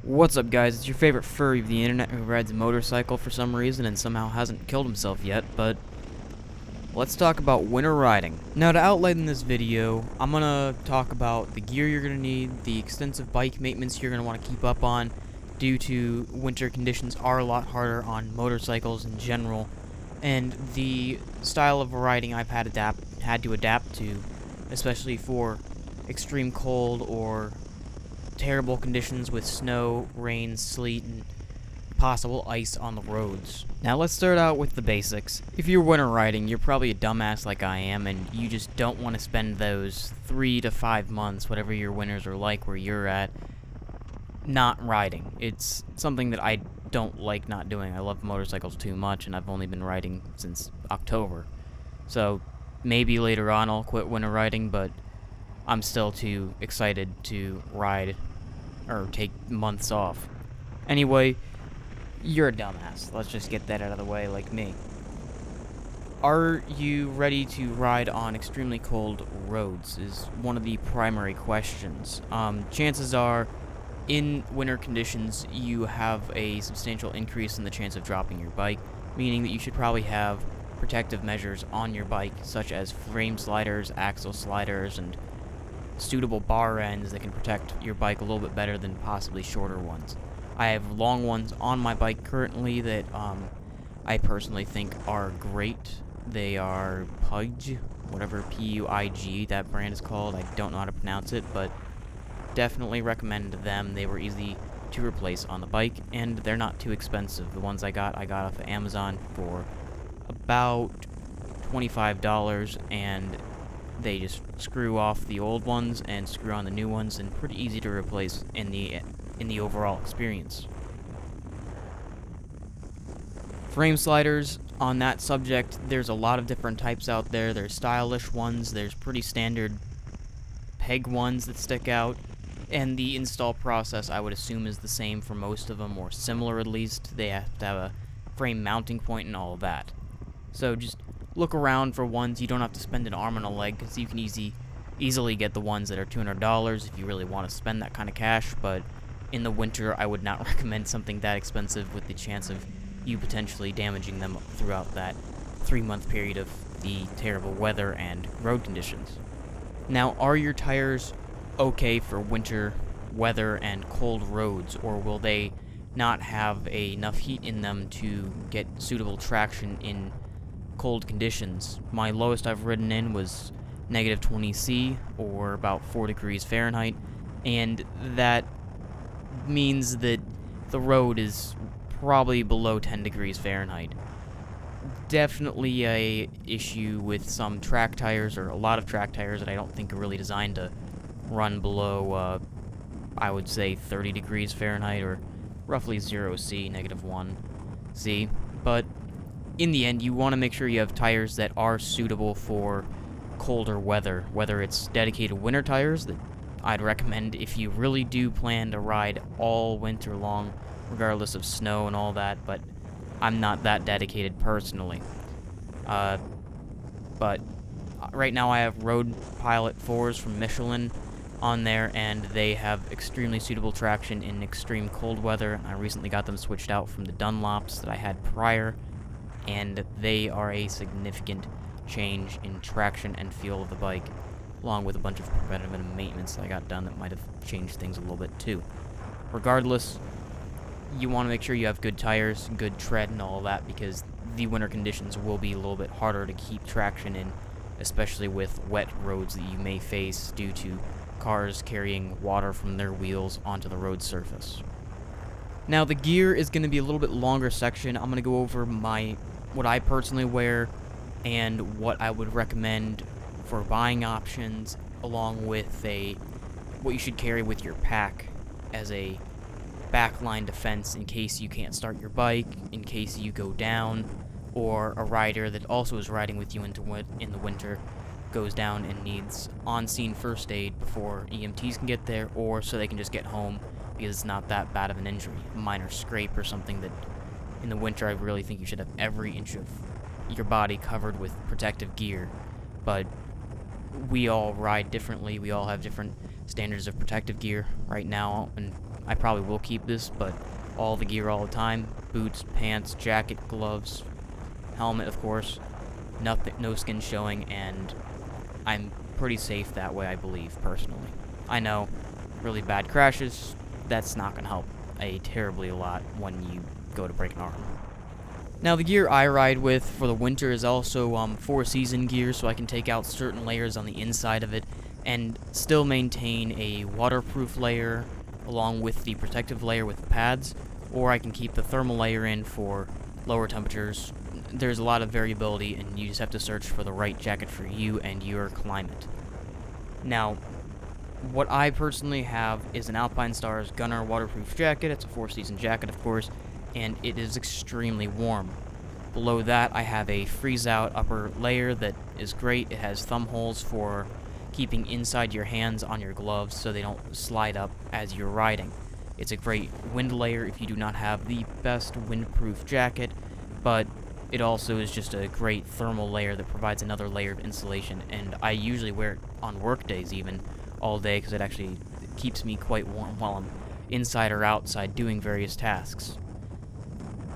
What's up, guys? It's your favorite furry of the internet who rides a motorcycle for some reason and somehow hasn't killed himself yet, but let's talk about winter riding. Now, to outline this video, I'm gonna talk about the gear you're gonna need, the extensive bike maintenance you're gonna want to keep up on due to winter conditions are a lot harder on motorcycles in general, and the style of riding I've had to adapt to, especially for extreme cold or terrible conditions with snow, rain, sleet, and possible ice on the roads. Now let's start out with the basics. If you're winter riding, you're probably a dumbass like I am, and you just don't want to spend those 3 to 5 months, whatever your winters are like where you're at, not riding. It's something that I don't like not doing. I love motorcycles too much, and I've only been riding since October. So maybe later on I'll quit winter riding, but I'm still too excited to ride or take months off. Anyway, you're a dumbass. Let's just get that out of the way, like me. Are you ready to ride on extremely cold roads is one of the primary questions. Chances are, in winter conditions, you have a substantial increase in the chance of dropping your bike, meaning that you should probably have protective measures on your bike, such as frame sliders, axle sliders, and suitable bar ends that can protect your bike a little bit better than possibly shorter ones. I have long ones on my bike currently that I personally think are great. They are Pudge, whatever P-U-I-G that brand is called. I don't know how to pronounce it, but definitely recommend them. They were easy to replace on the bike, and they're not too expensive. The ones I got off of Amazon for about $25, and they just screw off the old ones and screw on the new ones, and pretty easy to replace in the overall experience. Frame sliders, on that subject, there's a lot of different types out there. There's stylish ones, there's pretty standard peg ones that stick out, and the install process I would assume is the same for most of them, or similar at least. They have to have a frame mounting point and all of that. So just look around for ones you don't have to spend an arm and a leg, because you can easily get the ones that are $200 if you really want to spend that kind of cash, but in the winter I would not recommend something that expensive with the chance of you potentially damaging them throughout that 3-month period of the terrible weather and road conditions. Now, are your tires okay for winter weather and cold roads, or will they not have enough heat in them to get suitable traction in cold conditions? My lowest I've ridden in was -20°C, or about 4 degrees Fahrenheit, and that means that the road is probably below 10 degrees Fahrenheit. Definitely a issue with some track tires, or a lot of track tires that I don't think are really designed to run below, I would say 30 degrees Fahrenheit, or roughly 0°C, -1°C, but in the end, you want to make sure you have tires that are suitable for colder weather, whether it's dedicated winter tires that I'd recommend if you really do plan to ride all winter long, regardless of snow and all that, but I'm not that dedicated personally. But right now I have Road Pilot 4s from Michelin on there, and they have extremely suitable traction in extreme cold weather. I recently got them switched out from the Dunlops that I had prior, and they are a significant change in traction and feel of the bike, along with a bunch of preventative maintenance that I got done that might have changed things a little bit too. Regardless, you want to make sure you have good tires, good tread, and all of that, because the winter conditions will be a little bit harder to keep traction in, especially with wet roads that you may face due to cars carrying water from their wheels onto the road surface. Now, the gear is going to be a little bit longer section. I'm going to go over what I personally wear and what I would recommend for buying options, along with what you should carry with your pack as a backline defense in case you can't start your bike, in case you go down, or a rider that also is riding with you in the winter goes down and needs on-scene first aid before EMTs can get there, or so they can just get home because it's not that bad of an injury, a minor scrape or something. That in the winter I really think you should have every inch of your body covered with protective gear, but we all ride differently. We all have different standards of protective gear right now, and I probably will keep this, but all the gear all the time, boots, pants, jacket, gloves, helmet, of course, nothing, no skin showing, and I'm pretty safe that way, I believe, personally. I know, really bad crashes, that's not going to help terribly a lot when you go to break an arm. Now, the gear I ride with for the winter is also 4-season gear, so I can take out certain layers on the inside of it and still maintain a waterproof layer along with the protective layer with the pads, or I can keep the thermal layer in for lower temperatures. There's a lot of variability, and you just have to search for the right jacket for you and your climate. Now, what I personally have is an Alpine Stars Gunner waterproof jacket. It's a 4-season jacket, of course, and it is extremely warm. Below that, I have a freeze-out upper layer that is great. It has thumb holes for keeping inside your hands on your gloves so they don't slide up as you're riding. It's a great wind layer if you do not have the best windproof jacket, but it also is just a great thermal layer that provides another layer of insulation, and I usually wear it on work days even all day because it actually keeps me quite warm while I'm inside or outside doing various tasks.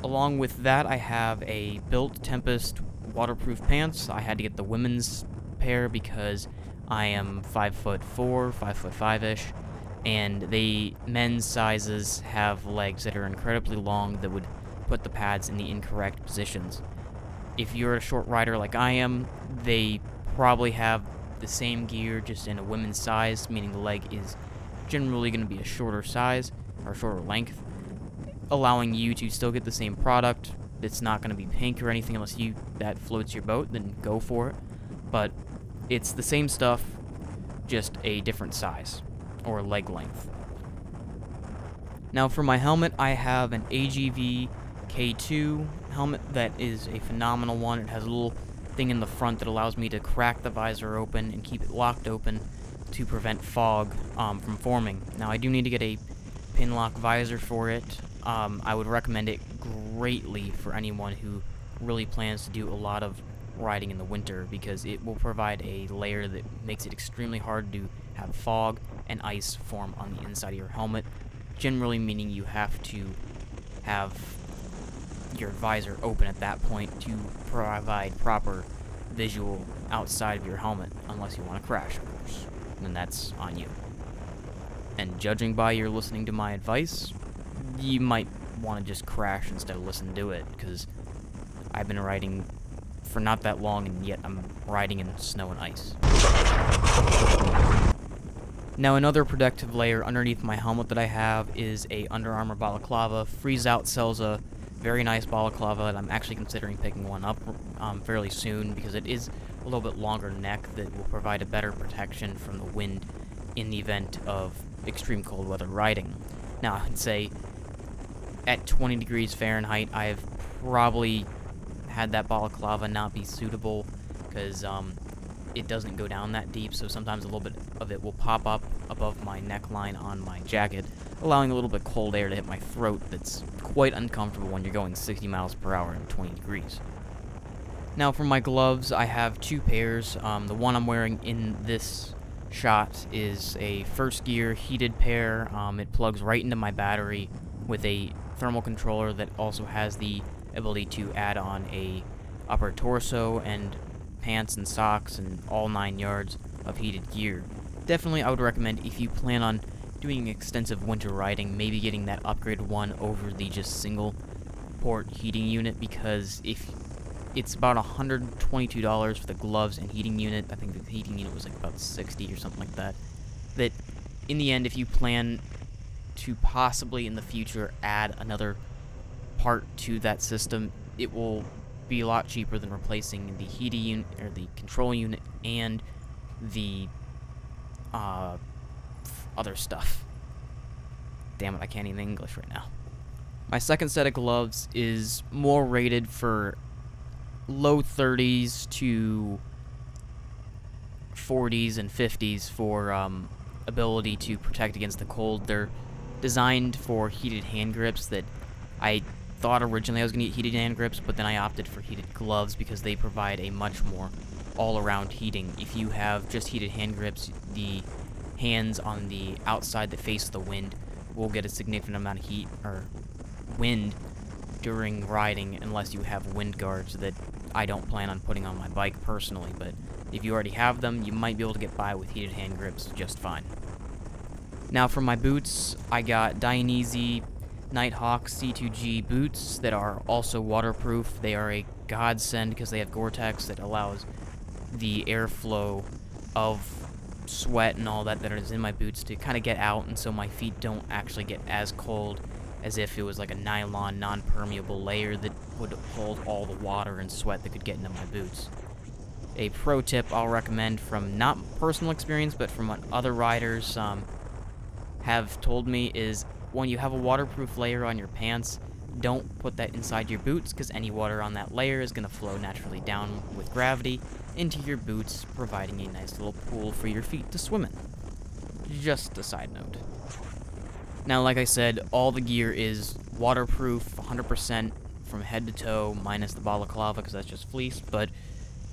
Along with that, I have a built Tempest waterproof pants. I had to get the women's pair because I am 5'4", 5'5"-ish, and the men's sizes have legs that are incredibly long that would put the pads in the incorrect positions. If you're a short rider like I am, they probably have the same gear just in a women's size, meaning the leg is generally going to be a shorter size or shorter length, allowing you to still get the same product. It's not going to be pink or anything unless that floats your boat, then go for it. But it's the same stuff, just a different size or leg length. Now for my helmet, I have an AGV K2 helmet that is a phenomenal one. It has a little thing in the front that allows me to crack the visor open and keep it locked open to prevent fog from forming. Now I do need to get a pin lock visor for it. I would recommend it greatly for anyone who really plans to do a lot of riding in the winter, because it will provide a layer that makes it extremely hard to have fog and ice form on the inside of your helmet, generally meaning you have to have your visor open at that point to provide proper visual outside of your helmet, unless you want to crash, of course, then that's on you. And judging by your listening to my advice, you might want to just crash instead of listen to it, because I've been riding for not that long, and yet I'm riding in snow and ice. Now, another protective layer underneath my helmet that I have is a Under Armour balaclava. Freeze Out sells a very nice balaclava, and I'm actually considering picking one up fairly soon, because it is a little bit longer neck that will provide a better protection from the wind in the event of extreme cold weather riding. Now, I'd say at 20 degrees Fahrenheit, I've probably had that balaclava not be suitable, because it doesn't go down that deep, so sometimes a little bit of it will pop up above my neckline on my jacket, allowing a little bit cold air to hit my throat that's quite uncomfortable when you're going 60 miles per hour and 20 degrees. Now for my gloves, I have two pairs. The one I'm wearing in this shot is a first gear heated pair. It plugs right into my battery with a thermal controller that also has the ability to add on a upper torso and pants and socks and all 9 yards of heated gear. Definitely I would recommend, if you plan on doing extensive winter riding, maybe getting that upgraded one over the just single port heating unit, because if it's about $122 for the gloves and heating unit. I think the heating unit was like about $60 or something like that. That in the end, if you plan to possibly in the future add another part to that system, it will be a lot cheaper than replacing the heating unit or the control unit and the other stuff. Damn it, I can't even English right now. My second set of gloves is more rated for low 30s to 40s and 50s for ability to protect against the cold. They're designed for heated hand grips. That I thought originally I was going to get heated hand grips, but then I opted for heated gloves because they provide a much more all-around heating. If you have just heated hand grips, the hands on the outside that face the wind will get a significant amount of heat or wind during riding unless you have wind guards that I don't plan on putting on my bike personally, but if you already have them, you might be able to get by with heated hand grips just fine. Now for my boots, I got Dainese Nighthawk C2G boots that are also waterproof. They are a godsend because they have Gore-Tex that allows the airflow of sweat and all that is in my boots to kind of get out, and so my feet don't actually get as cold as if it was like a nylon non-permeable layer that would hold all the water and sweat that could get into my boots. A pro tip I'll recommend from not personal experience but from what other riders have told me is when you have a waterproof layer on your pants, don't put that inside your boots because any water on that layer is going to flow naturally down with gravity into your boots, providing a nice little pool for your feet to swim in. Just a side note. Now, like I said, all the gear is waterproof, 100% from head to toe, minus the balaclava because that's just fleece, but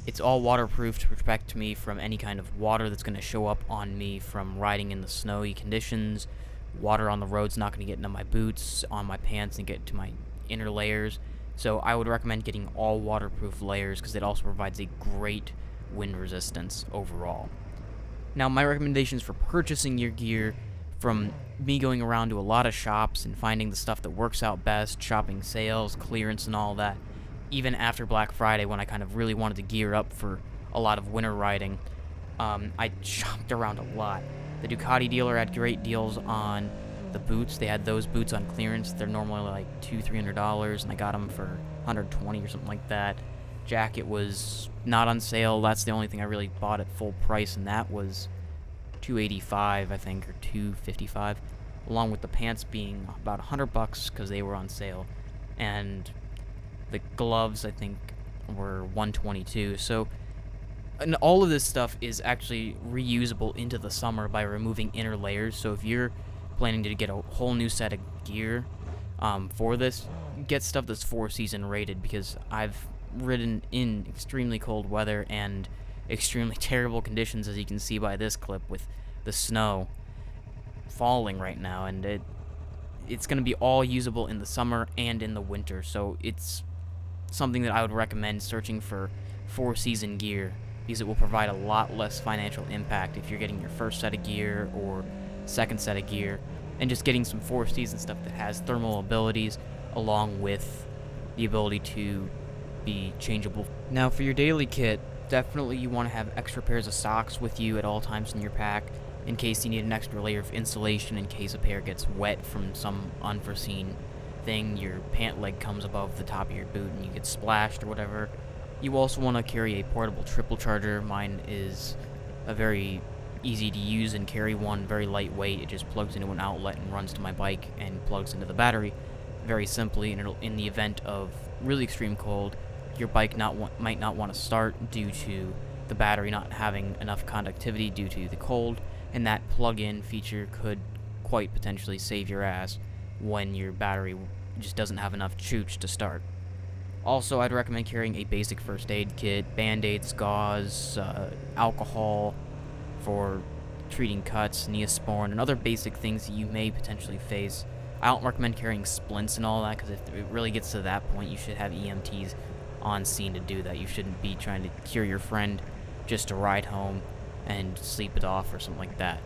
it's all waterproof to protect me from any kind of water that's going to show up on me from riding in the snowy conditions. Water on the road's not going to get into my boots, on my pants, and get to my inner layers. So I would recommend getting all waterproof layers because it also provides a great wind resistance overall. Now, my recommendations for purchasing your gear, from me going around to a lot of shops and finding the stuff that works out best, shopping sales, clearance, and all that, even after Black Friday when I kind of really wanted to gear up for a lot of winter riding, I shopped around a lot. The Ducati dealer had great deals on the boots. They had those boots on clearance. They're normally like $200-300, and I got them for $120 or something like that. Jacket was not on sale. That's the only thing I really bought at full price, and that was $285, I think, or $255, along with the pants being about $100 because they were on sale, and the gloves I think were $122. So, and all of this stuff is actually reusable into the summer by removing inner layers. So if you're planning to get a whole new set of gear for this, get stuff that's 4-season rated, because I've ridden in extremely cold weather and extremely terrible conditions, as you can see by this clip with the snow falling right now, and it's going to be all usable in the summer and in the winter. So it's something that I would recommend searching for 4-season gear, because it will provide a lot less financial impact if you're getting your first set of gear or second set of gear, and just getting some 4-season stuff that has thermal abilities along with the ability to be changeable. Now for your daily kit, definitely you want to have extra pairs of socks with you at all times in your pack in case you need an extra layer of insulation in case a pair gets wet from some unforeseen thing, your pant leg comes above the top of your boot and you get splashed or whatever. You also want to carry a portable triple charger. Mine is a very easy to use and carry one, very lightweight. It just plugs into an outlet and runs to my bike and plugs into the battery very simply, and it'll, in the event of really extreme cold, your bike might not want to start due to the battery not having enough conductivity due to the cold, and that plug-in feature could quite potentially save your ass when your battery just doesn't have enough chooch to start. Also, I'd recommend carrying a basic first aid kit, band-aids, gauze, alcohol for treating cuts, Neosporin, and other basic things that you may potentially face. I don't recommend carrying splints and all that, because if it really gets to that point, you should have EMTs on scene to do that. You shouldn't be trying to cure your friend just to ride home and sleep it off or something like that.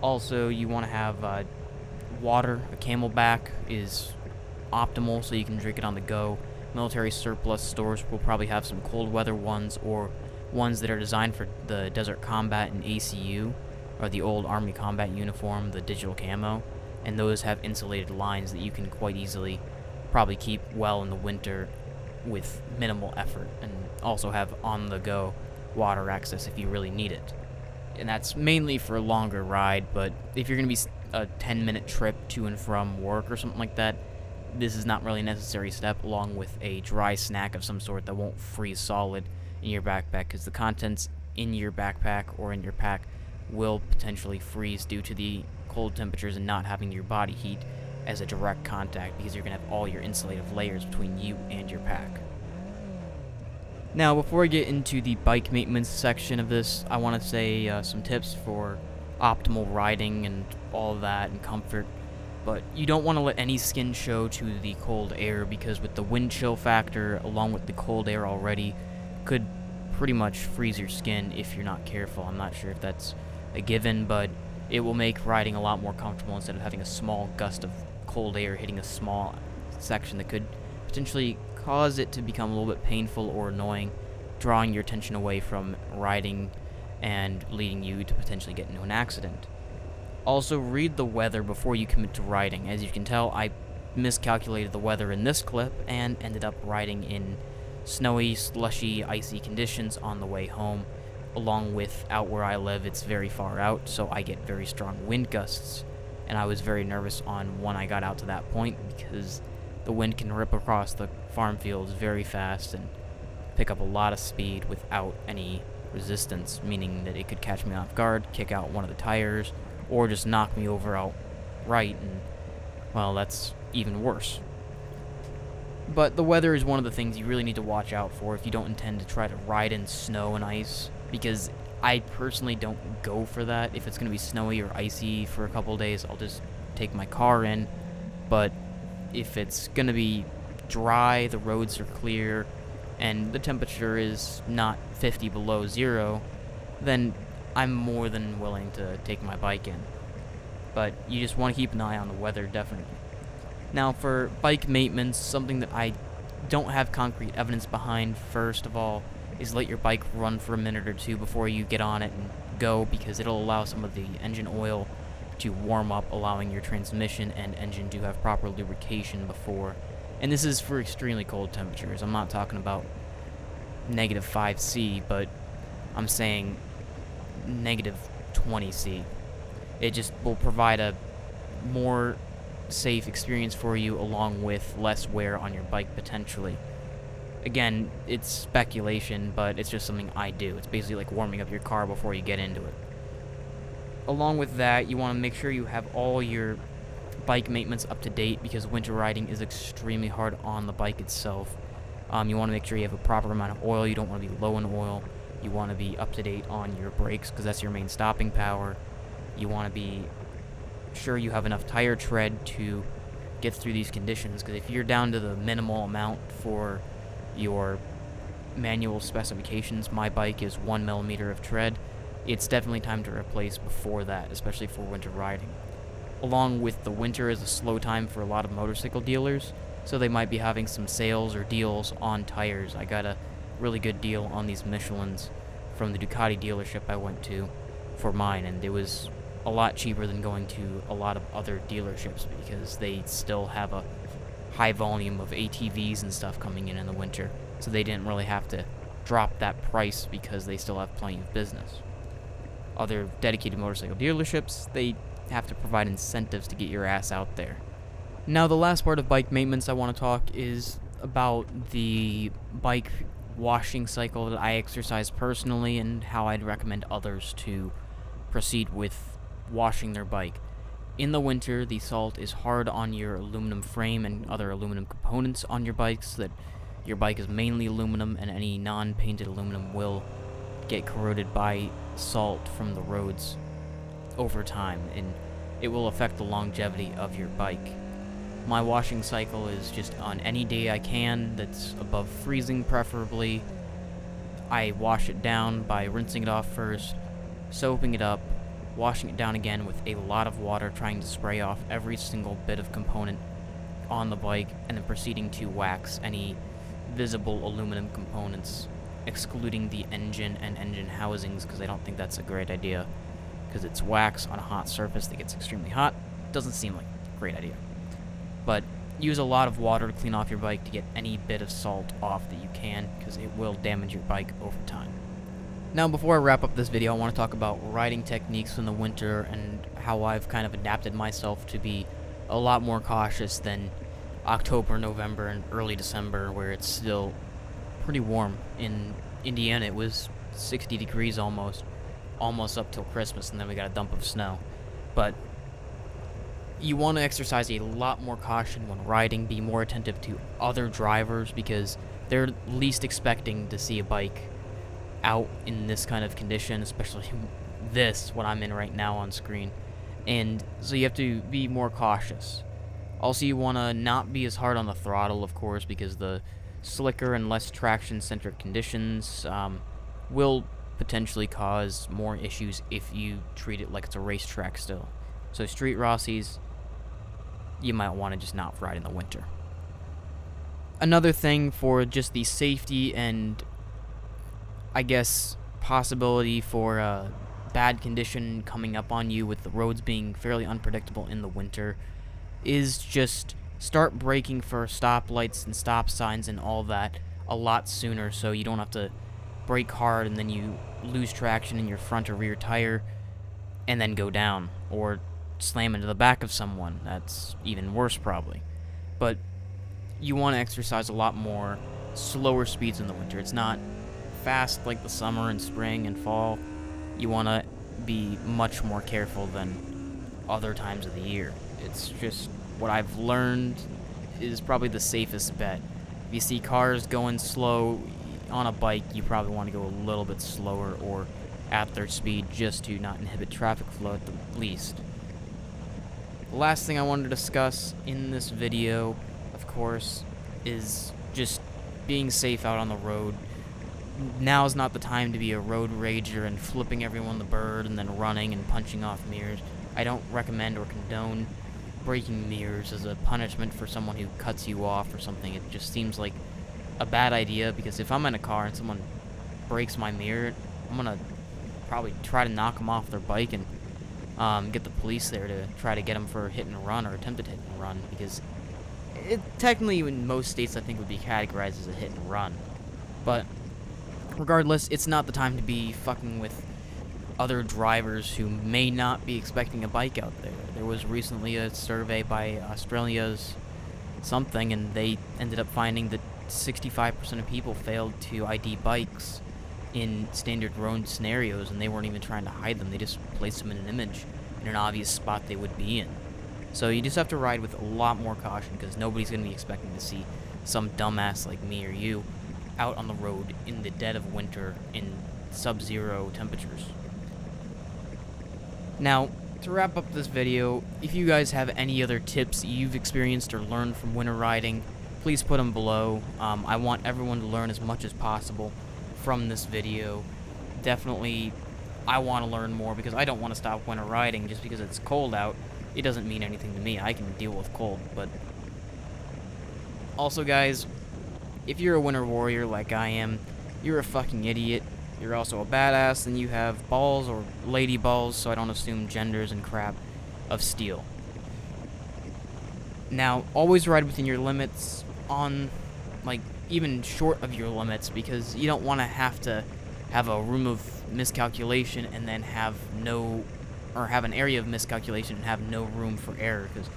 Also, you want to have water. A Camelback is optimal so you can drink it on the go. Military surplus stores will probably have some cold weather ones, or ones that are designed for the Desert Combat and ACU, or the old Army Combat uniform, the digital camo, and those have insulated lines that you can quite easily probably keep well in the winter with minimal effort, and also have on-the-go water access if you really need it. And that's mainly for a longer ride, but if you're going to be a 10-minute trip to and from work or something like that, this is not really a necessary step, along with a dry snack of some sort that won't freeze solid in your backpack, because the contents in your backpack or in your pack will potentially freeze due to the cold temperatures and not having your body heat as a direct contact, because you're going to have all your insulative layers between you and your pack. Now, before I get into the bike maintenance section of this, I want to say some tips for optimal riding and all of that and comfort. But you don't want to let any skin show to the cold air, because with the wind chill factor, along with the cold air already, could pretty much freeze your skin if you're not careful. I'm not sure if that's a given, but it will make riding a lot more comfortable instead of having a small gust of cold air hitting a small section that could potentially cause it to become a little bit painful or annoying, drawing your attention away from riding and leading you to potentially get into an accident. Also, read the weather before you commit to riding. As you can tell, I miscalculated the weather in this clip and ended up riding in snowy, slushy, icy conditions on the way home. Along with out where I live, it's very far out, so I get very strong wind gusts. And I was very nervous on when I got out to that point, because the wind can rip across the farm fields very fast and pick up a lot of speed without any resistance, meaning that it could catch me off guard, kick out one of the tires, or just knock me over outright, and, well, that's even worse. But the weather is one of the things you really need to watch out for if you don't intend to try to ride in snow and ice, because I personally don't go for that. If it's going to be snowy or icy for a couple days, I'll just take my car in. But if it's going to be dry, the roads are clear, and the temperature is not 50 below zero, then I'm more than willing to take my bike in. But you just want to keep an eye on the weather, definitely. Now, for bike maintenance, something that I don't have concrete evidence behind, first of all, is let your bike run for a minute or two before you get on it and go, because it'll allow some of the engine oil to warm up, allowing your transmission and engine to have proper lubrication before. And this is for extremely cold temperatures. I'm not talking about negative 5°C, but I'm saying negative 20°C. It just will provide a more safe experience for you, along with less wear on your bike potentially. Again, it's speculation, but it's just something I do. It's basically like warming up your car before you get into it. Along with that, you want to make sure you have all your bike maintenance up to date, because winter riding is extremely hard on the bike itself. You want to make sure you have a proper amount of oil. You don't want to be low in oil. You want to be up to date on your brakes, because that's your main stopping power. You want to be sure you have enough tire tread to get through these conditions, because if you're down to the minimal amount for your manual specifications, my bike is 1 millimeter of tread, it's definitely time to replace before that, especially for winter riding. Along with the winter is a slow time for a lot of motorcycle dealers, so they might be having some sales or deals on tires. I got a really good deal on these Michelins from the Ducati dealership I went to for mine, and it was a lot cheaper than going to a lot of other dealerships, because they still have a high volume of ATVs and stuff coming in the winter, so they didn't really have to drop that price because they still have plenty of business. Other dedicated motorcycle dealerships, they have to provide incentives to get your ass out there. Now, the last part of bike maintenance I want to talk is about the bike washing cycle that I exercise personally, and how I'd recommend others to proceed with washing their bike. In the winter, the salt is hard on your aluminum frame and other aluminum components on your bikes, that your bike is mainly aluminum, and any non-painted aluminum will get corroded by salt from the roads over time, and it will affect the longevity of your bike. My washing cycle is just on any day I can that's above freezing, preferably. I wash it down by rinsing it off first, soaping it up, washing it down again with a lot of water, trying to spray off every single bit of component on the bike, and then proceeding to wax any visible aluminum components, excluding the engine and engine housings, because I don't think that's a great idea, because it's wax on a hot surface that gets extremely hot. Doesn't seem like a great idea. But use a lot of water to clean off your bike to get any bit of salt off that you can, because it will damage your bike over time. Now, before I wrap up this video, I want to talk about riding techniques in the winter and how I've kind of adapted myself to be a lot more cautious than October, November, and early December, where it's still pretty warm. In Indiana, it was 60 degrees almost up till Christmas, and then we got a dump of snow. But you want to exercise a lot more caution when riding, be more attentive to other drivers, because they're least expecting to see a bike out in this kind of condition, especially this, what I'm in right now on screen. and so you have to be more cautious. Also, you want to not be as hard on the throttle, of course, because the slicker and less traction-centric conditions will potentially cause more issues if you treat it like it's a racetrack still. So street Rossies, you might want to just not ride in the winter. Another thing for just the safety and, I guess, possibility for bad condition coming up on you with the roads being fairly unpredictable in the winter is just start braking for stoplights and stop signs and all that a lot sooner, so you don't have to brake hard and then you lose traction in your front or rear tire and then go down or slam into the back of someone. That's even worse probably. But you want to exercise a lot more slower speeds in the winter. It's not fast like the summer and spring and fall. You want to be much more careful than other times of the year. It's just what I've learned is probably the safest bet. If you see cars going slow on a bike, you probably want to go a little bit slower or at their speed just to not inhibit traffic flow at the least. The last thing I wanted to discuss in this video, of course, is just being safe out on the road. Now is not the time to be a road rager and flipping everyone the bird and then running and punching off mirrors. I don't recommend or condone breaking mirrors as a punishment for someone who cuts you off or something. It just seems like a bad idea, because if I'm in a car and someone breaks my mirror, I'm gonna probably try to knock them off their bike and get the police there to try to get them for hit and run or attempted hit and run, because it technically in most states I think would be categorized as a hit and run. But regardless, it's not the time to be fucking with other drivers who may not be expecting a bike out there. There was recently a survey by Australia's something, and they ended up finding that 65% of people failed to ID bikes in standard road scenarios, and they weren't even trying to hide them. They just placed them in an image in an obvious spot they would be in. So you just have to ride with a lot more caution, because nobody's going to be expecting to see some dumbass like me or you out on the road in the dead of winter in sub-zero temperatures. Now, to wrap up this video, if you guys have any other tips you've experienced or learned from winter riding, please put them below. I want everyone to learn as much as possible from this video. Definitely, I want to learn more, because I don't want to stop winter riding just because it's cold out. It doesn't mean anything to me. I can deal with cold, but also, guys, if you're a winter warrior like I am, you're a fucking idiot. You're also a badass, and you have balls, or lady balls, so I don't assume genders and crap, of steel. Now, always ride within your limits on, like, even short of your limits, because you don't want to have a room of miscalculation and then have an area of miscalculation and have no room for error, because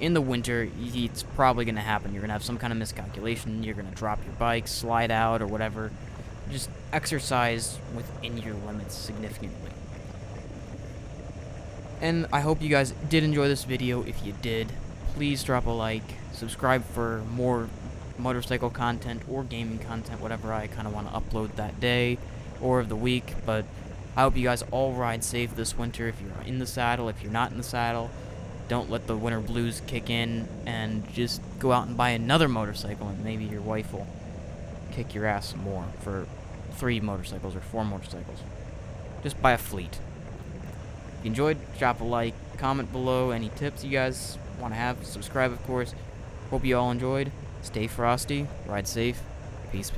in the winter, it's probably going to happen. You're going to have some kind of miscalculation, you're going to drop your bike, slide out, or whatever. Just exercise within your limits significantly. And I hope you guys did enjoy this video. If you did, please drop a like, subscribe for more motorcycle content or gaming content, whatever I kind of want to upload that day or of the week. But I hope you guys all ride safe this winter. If you're in the saddle, if you're not in the saddle, don't let the winter blues kick in, and just go out and buy another motorcycle, and maybe your wife will kick your ass some more for 3 motorcycles or 4 motorcycles. Just buy a fleet. If you enjoyed, drop a like, comment below any tips you guys want to have, subscribe of course. Hope you all enjoyed. Stay frosty, ride safe, peace.